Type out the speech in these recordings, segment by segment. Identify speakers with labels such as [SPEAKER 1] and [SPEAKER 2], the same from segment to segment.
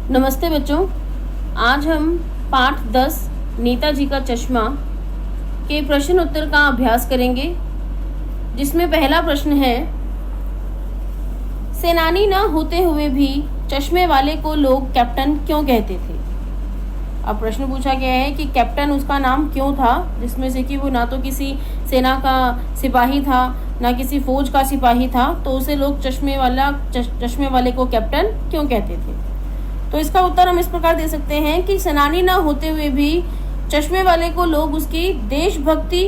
[SPEAKER 1] नमस्ते बच्चों। आज हम पाठ 10 नेताजी का चश्मा के प्रश्न उत्तर का अभ्यास करेंगे, जिसमें पहला प्रश्न है, सेनानी न होते हुए भी चश्मे वाले को लोग कैप्टन क्यों कहते थे। अब प्रश्न पूछा गया है कि कैप्टन उसका नाम क्यों था, जिसमें से कि वो ना तो किसी सेना का सिपाही था ना किसी फौज का सिपाही था, तो उसे लोग चश्मे वाले को कैप्टन क्यों कहते थे। तो इसका उत्तर हम इस प्रकार दे सकते हैं कि सेनानी न होते हुए भी चश्मे वाले को लोग उसकी देशभक्ति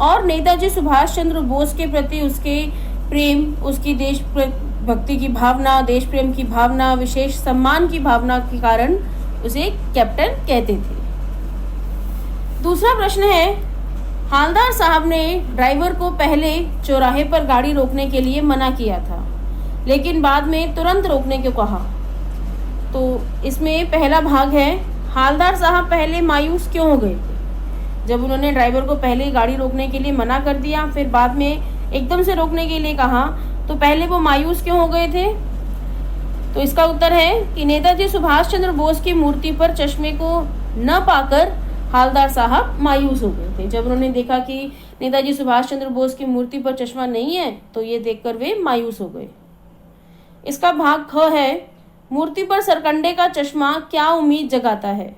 [SPEAKER 1] और नेताजी सुभाष चंद्र बोस के प्रति उसके प्रेम, उसकी देशभक्ति की भावना, देश प्रेम की भावना, विशेष सम्मान की भावना के कारण उसे कैप्टन कहते थे। दूसरा प्रश्न है, हालदार साहब ने ड्राइवर को पहले चौराहे पर गाड़ी रोकने के लिए मना किया था, लेकिन बाद में तुरंत रोकने को कहा। तो इसमें पहला भाग है, हालदार साहब पहले मायूस क्यों हो गए थे। जब उन्होंने ड्राइवर को पहले गाड़ी रोकने के लिए मना कर दिया, फिर बाद में एकदम से रोकने के लिए कहा, तो पहले वो मायूस क्यों हो गए थे। तो इसका उत्तर है कि नेताजी सुभाष चंद्र बोस की मूर्ति पर चश्मे को न पाकर हालदार साहब मायूस हो गए थे। जब उन्होंने देखा कि नेताजी सुभाष चंद्र बोस की मूर्ति पर चश्मा नहीं है, तो ये देखकर वे मायूस हो गए। इसका भाग ख है, मूर्ति पर सरकंडे का चश्मा क्या उम्मीद जगाता है।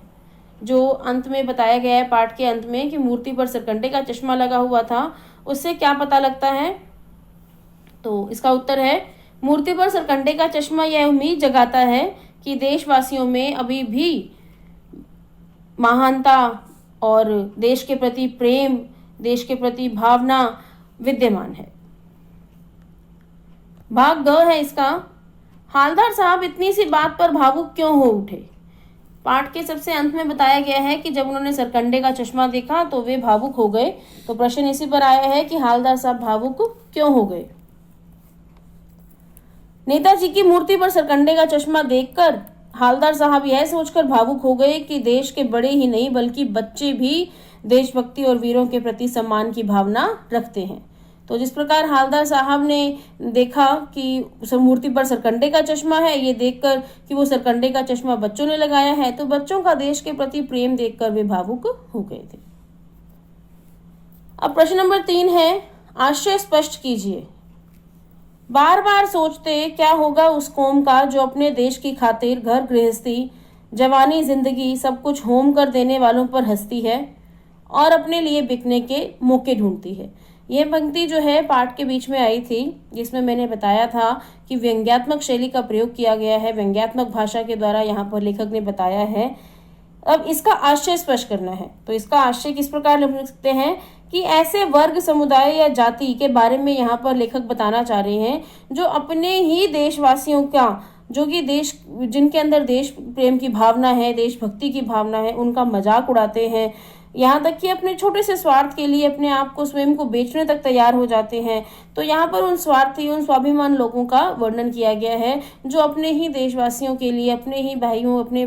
[SPEAKER 1] जो अंत में बताया गया है पाठ के अंत में कि मूर्ति पर सरकंडे का चश्मा लगा हुआ था, उससे क्या पता लगता है। तो इसका उत्तर है, मूर्ति पर सरकंडे का चश्मा यह उम्मीद जगाता है कि देशवासियों में अभी भी महानता और देश के प्रति प्रेम, देश के प्रति भावना विद्यमान है। भाग ग है इसका, हालदार साहब इतनी सी बात पर भावुक क्यों हो उठे। पाठ के सबसे अंत में बताया गया है कि जब उन्होंने सरकंडे का चश्मा देखा तो वे भावुक हो गए। तो प्रश्न इसी पर आया है कि हालदार साहब भावुक क्यों हो गए। नेताजी की मूर्ति पर सरकंडे का चश्मा देखकर हालदार साहब यह सोचकर भावुक हो गए कि देश के बड़े ही नहीं बल्कि बच्चे भी देशभक्ति और वीरों के प्रति सम्मान की भावना रखते हैं। तो जिस प्रकार हालदार साहब ने देखा कि उस मूर्ति पर सरकंडे का चश्मा है, ये देखकर कि वो सरकंडे का चश्मा बच्चों ने लगाया है, तो बच्चों का देश के प्रति प्रेम देखकर वे भावुक हो गए थे। अब प्रश्न नंबर 3 है, आशय स्पष्ट कीजिए। बार बार सोचते क्या होगा उस कौम का जो अपने देश की खातिर घर गृहस्थी, जवानी, जिंदगी सब कुछ होम कर देने वालों पर हंसती है और अपने लिए बिकने के मौके ढूंढती है। यह पंक्ति जो है पाठ के बीच में आई थी, जिसमें मैंने बताया था कि व्यंग्यात्मक शैली का प्रयोग किया गया है, व्यंग्यात्मक भाषा के द्वारा यहाँ पर लेखक ने बताया है। अब इसका आशय स्पष्ट करना है। तो इसका आशय किस प्रकार लिख सकते हैं कि ऐसे वर्ग, समुदाय या जाति के बारे में यहाँ पर लेखक बताना चाह रहे हैं जो अपने ही देशवासियों का, जो कि देश, जिनके अंदर देश प्रेम की भावना है, देशभक्ति की भावना है, उनका मजाक उड़ाते हैं, यहाँ तक कि अपने छोटे से स्वार्थ के लिए अपने आप को, स्वयं को बेचने तक तैयार हो जाते हैं। तो यहाँ पर उन स्वार्थी, उन स्वाभिमान लोगों का वर्णन किया गया है जो अपने ही देशवासियों के लिए, अपने ही भाइयों, अपने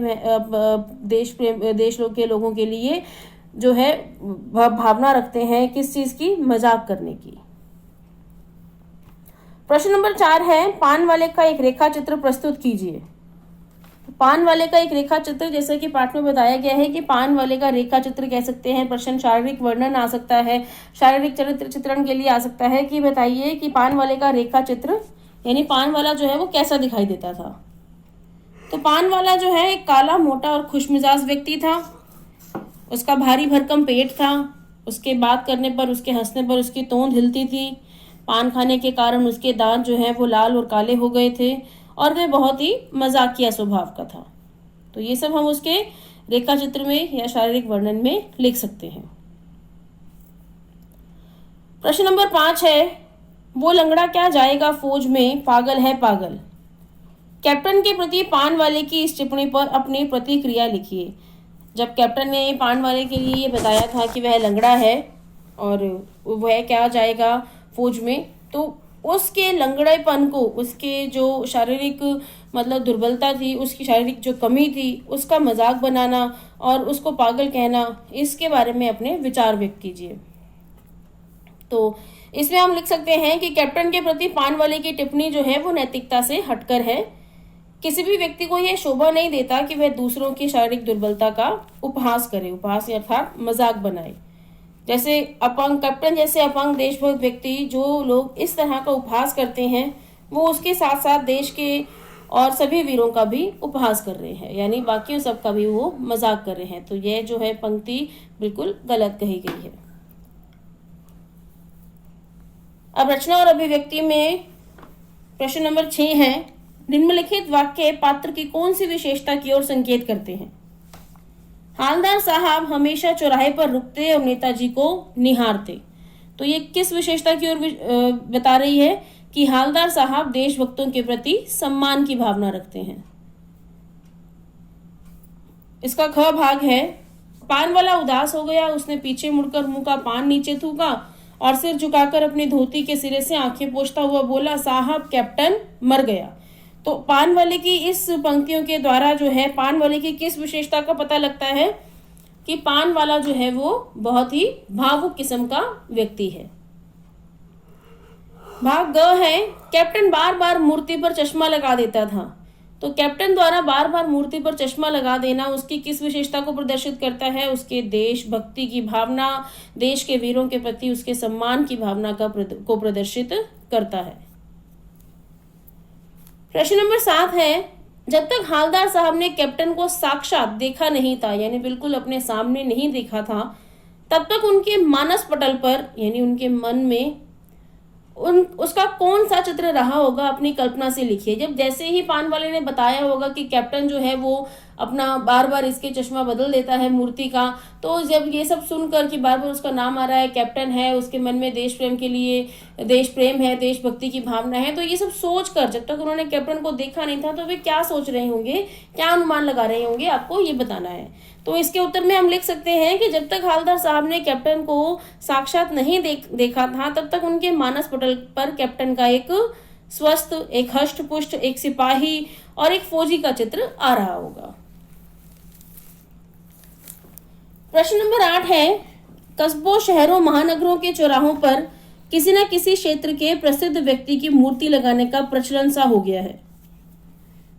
[SPEAKER 1] देश प्रेम, देश के लोगों के लिए जो है भावना रखते हैं, किस चीज की, मजाक करने की। प्रश्न नंबर 4 है, पान वाले का एक रेखा चित्र प्रस्तुत कीजिए। पान वाले का एक रेखा चित्र, जैसे कि पाठ में बताया गया है कि पान वाले का रेखा चित्र कह सकते हैं। प्रश्न शारीरिक वर्णन आ सकता है, शारीरिक चरित्र चित्रण के लिए आ सकता है कि बताइए कि पान वाले का रेखा चित्र, यानी पान वाला जो है वो कैसा दिखाई देता था। तो पान वाला जो है एक काला, मोटा और खुशमिजाज व्यक्ति था। उसका भारी भरकम पेट था। उसके बात करने पर, उसके हंसने पर उसकी तोंद हिलती थी। पान खाने के कारण उसके दांत जो है वो लाल और काले हो गए थे और वह बहुत ही मजाकिया स्वभाव का था। तो ये सब हम उसके रेखा चित्र में या शारीरिक वर्णन में लिख सकते हैं। प्रश्न नंबर 5 है, वो लंगड़ा क्या जाएगा फौज में, पागल है पागल। कैप्टन के प्रति पान वाले की इस टिप्पणी पर अपनी प्रतिक्रिया लिखिए। जब कैप्टन ने पान वाले के लिए ये बताया था कि वह लंगड़ा है और वह क्या जाएगा फौज में, तो उसके लंगड़ेपन को, उसके जो शारीरिक मतलब दुर्बलता थी, उसकी शारीरिक जो कमी थी, उसका मजाक बनाना और उसको पागल कहना, इसके बारे में अपने विचार व्यक्त कीजिए। तो इसमें हम लिख सकते हैं कि कैप्टन के प्रति पान वाले की टिप्पणी जो है वो नैतिकता से हटकर है, किसी भी व्यक्ति को यह शोभा नहीं देता कि वह दूसरों की शारीरिक दुर्बलता का उपहास करे, उपहास अर्थात मजाक बनाए। जैसे अपंग कैप्टन जैसे अपंग देशभक्त व्यक्ति, जो लोग इस तरह का उपहास करते हैं, वो उसके साथ साथ देश के और सभी वीरों का भी उपहास कर रहे हैं, यानी बाकियों सब का भी वो मजाक कर रहे हैं। तो यह जो है पंक्ति बिल्कुल गलत कही गई है। अब रचना और अभिव्यक्ति में प्रश्न नंबर 6 है, निम्नलिखित वाक्य पात्र की कौन सी विशेषता की ओर संकेत करते हैं? हालदार साहब हमेशा चौराहे पर रुकते और नेताजी को निहारते। तो ये किस विशेषता की ओर बता रही है कि हालदार साहब देशभक्तों के प्रति सम्मान की भावना रखते हैं। इसका ख भाग है, पान वाला उदास हो गया, उसने पीछे मुड़कर मुंह का पान नीचे थूका और सिर झुकाकर अपनी धोती के सिरे से आंखें पोंछता हुआ बोला, साहब कैप्टन मर गया। तो पान वाले की इस पंक्तियों के द्वारा जो है पान वाले की किस विशेषता का पता लगता है कि पान वाला जो है वो बहुत ही भावुक किस्म का व्यक्ति है। भाग ग है, कैप्टन बार बार मूर्ति पर चश्मा लगा देता था। तो कैप्टन द्वारा बार बार मूर्ति पर चश्मा लगा देना उसकी किस विशेषता को प्रदर्शित करता है? उसके देशभक्ति की भावना, देश के वीरों के प्रति उसके सम्मान की भावना को प्रदर्शित करता है। प्रश्न नंबर 7 है, जब तक हालदार साहब ने कैप्टन को साक्षात देखा नहीं था, यानी बिल्कुल अपने सामने नहीं देखा था, तब तक उनके मानस पटल पर यानी उनके मन में उसका कौन सा चित्र रहा होगा, अपनी कल्पना से लिखिए। जब जैसे ही पान वाले ने बताया होगा कि कैप्टन जो है वो अपना बार बार इसके चश्मा बदल देता है मूर्ति का, तो जब ये सब सुनकर कि बार बार उसका नाम आ रहा है, कैप्टन है, उसके मन में देश प्रेम के लिए देश प्रेम है, देशभक्ति की भावना है, तो ये सब सोचकर जब तक उन्होंने कैप्टन को देखा नहीं था तो वे क्या सोच रहे होंगे, क्या अनुमान लगा रहे होंगे, आपको ये बताना है। तो इसके उत्तर में हम लिख सकते हैं कि जब तक हालदार साहब ने कैप्टन को साक्षात नहीं देखा था, तब तक उनके मानस पटल पर कैप्टन का एक स्वस्थ, एक हष्ट पुष्ट, एक सिपाही और एक फौजी का चित्र आ रहा होगा। प्रश्न नंबर 8 है, कस्बों, शहरों, महानगरों के चौराहों पर किसी न किसी क्षेत्र के प्रसिद्ध व्यक्ति की मूर्ति लगाने का प्रचलन सा हो गया है।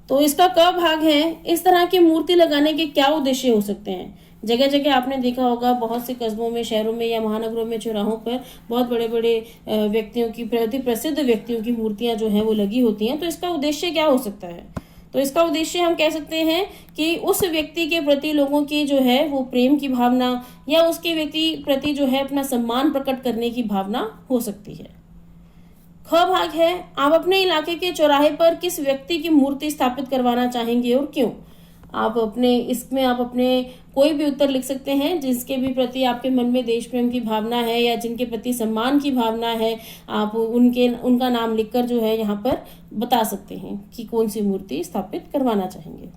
[SPEAKER 1] तो इसका क भाग है, इस तरह की मूर्ति लगाने के क्या उद्देश्य हो सकते हैं? जगह जगह आपने देखा होगा, बहुत से कस्बों में, शहरों में या महानगरों में चौराहों पर बहुत बड़े बड़े व्यक्तियों की, प्रसिद्ध व्यक्तियों की मूर्तियां जो हैं वो लगी होती हैं। तो इसका उद्देश्य क्या हो सकता है? तो इसका उद्देश्य हम कह सकते हैं कि उस व्यक्ति के प्रति लोगों की जो है वो प्रेम की भावना या उसके व्यक्ति प्रति जो है अपना सम्मान प्रकट करने की भावना हो सकती है। ख भाग है, आप अपने इलाके के चौराहे पर किस व्यक्ति की मूर्ति स्थापित करवाना चाहेंगे और क्यों? आप अपने कोई भी उत्तर लिख सकते हैं जिसके भी प्रति आपके मन में देश प्रेम की भावना है या जिनके प्रति सम्मान की भावना है। आप उनका नाम लिखकर जो है यहाँ पर बता सकते हैं कि कौन सी मूर्ति स्थापित करवाना चाहेंगे।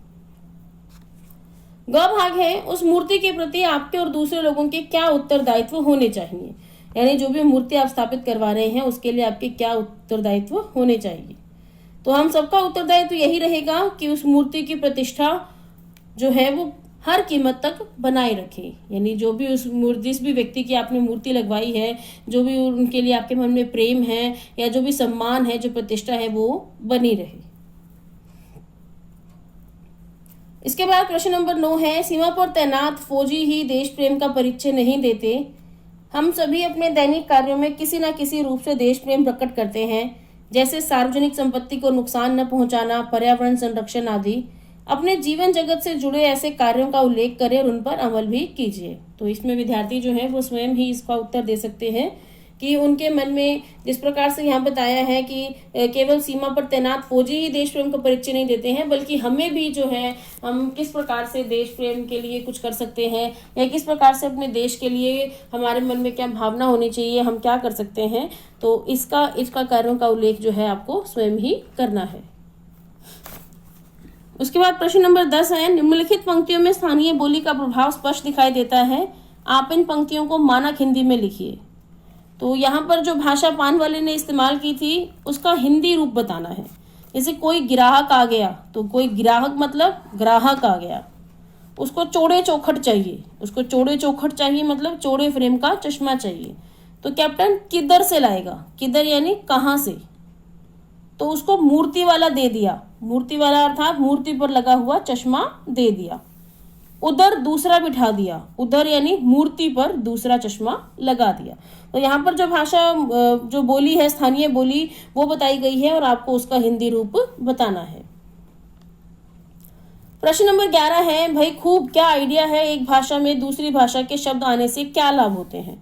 [SPEAKER 1] ग भाग है, उस मूर्ति के प्रति आपके और दूसरे लोगों के क्या उत्तरदायित्व होने चाहिए, यानी जो भी मूर्ति आप स्थापित करवा रहे हैं उसके लिए आपके क्या उत्तरदायित्व होने चाहिए। तो हम सबका उत्तरदायित्व यही रहेगा कि उस मूर्ति की प्रतिष्ठा जो है वो हर कीमत तक बनाए रखें, यानी जो भी जिस भी व्यक्ति की आपने मूर्ति लगवाई है, जो भी उनके लिए आपके मन में प्रेम है या जो भी सम्मान है, जो प्रतिष्ठा है, वो बनी रहे। इसके बाद प्रश्न नंबर 9 है, सीमा पर तैनात फौजी ही देश प्रेम का परिचय नहीं देते। हम सभी अपने दैनिक कार्यों में किसी न किसी रूप से देश प्रेम प्रकट करते हैं, जैसे सार्वजनिक संपत्ति को नुकसान न पहुंचाना, पर्यावरण संरक्षण आदि। अपने जीवन जगत से जुड़े ऐसे कार्यों का उल्लेख करें और उन पर अमल भी कीजिए। तो इसमें विद्यार्थी जो है वो स्वयं ही इसका उत्तर दे सकते हैं कि उनके मन में जिस प्रकार से यहाँ बताया है कि केवल सीमा पर तैनात फौजी ही देश प्रेम का परिचय नहीं देते हैं, बल्कि हमें भी जो है हम किस प्रकार से देश प्रेम के लिए कुछ कर सकते हैं या किस प्रकार से अपने देश के लिए हमारे मन में क्या भावना होनी चाहिए, हम क्या कर सकते हैं। तो इसका कार्यों का उल्लेख जो है आपको स्वयं ही करना है। उसके बाद प्रश्न नंबर 10 है, निम्नलिखित पंक्तियों में स्थानीय बोली का प्रभाव स्पष्ट दिखाई देता है। आप इन पंक्तियों को मानक हिंदी में लिखिए। तो यहाँ पर जो भाषा पान वाले ने इस्तेमाल की थी उसका हिंदी रूप बताना है। जैसे कोई ग्राहक आ गया, तो कोई ग्राहक मतलब ग्राहक आ गया, उसको चौड़े चौखट चाहिए, मतलब चौड़े फ्रेम का चश्मा चाहिए। तो कैप्टन किधर से लाएगा, किधर यानी कहाँ से, तो उसको मूर्ति वाला दे दिया, मूर्ति वाला अर्थात मूर्ति पर लगा हुआ चश्मा दे दिया। उधर दूसरा बिठा दिया, उधर यानी मूर्ति पर दूसरा चश्मा लगा दिया। तो यहाँ पर जो भाषा जो बोली है, स्थानीय बोली, वो बताई गई है और आपको उसका हिंदी रूप बताना है। प्रश्न नंबर 11 है, भाई खूब क्या आइडिया है, एक भाषा में दूसरी भाषा के शब्द आने से क्या लाभ होते हैं।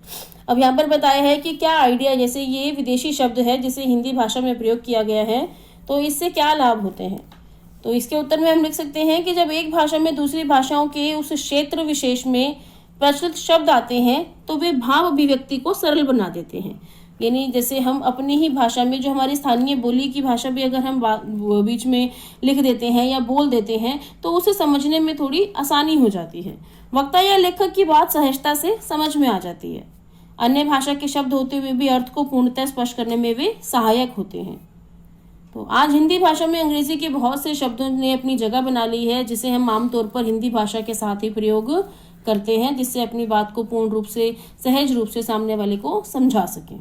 [SPEAKER 1] अब यहाँ पर बताया है कि क्या आइडिया, जैसे ये विदेशी शब्द है जिसे हिंदी भाषा में प्रयोग किया गया है, तो इससे क्या लाभ होते हैं। तो इसके उत्तर में हम लिख सकते हैं कि जब एक भाषा में दूसरी भाषाओं के उस क्षेत्र विशेष में प्रचलित शब्द आते हैं तो वे भाव अभिव्यक्ति को सरल बना देते हैं। यानी जैसे हम अपनी ही भाषा में, जो हमारी स्थानीय बोली की भाषा भी अगर हम बीच में लिख देते हैं या बोल देते हैं तो उसे समझने में थोड़ी आसानी हो जाती है। वक्ता या लेखक की बात सहजता से समझ में आ जाती है। अन्य भाषा के शब्द होते हुए भी अर्थ को पूर्णतः स्पष्ट करने में वे सहायक होते हैं। तो आज हिंदी भाषा में अंग्रेजी के बहुत से शब्दों ने अपनी जगह बना ली है, जिसे हम आमतौर पर हिंदी भाषा के साथ ही प्रयोग करते हैं, जिससे अपनी बात को पूर्ण रूप से, सहज रूप से सामने वाले को समझा सकें।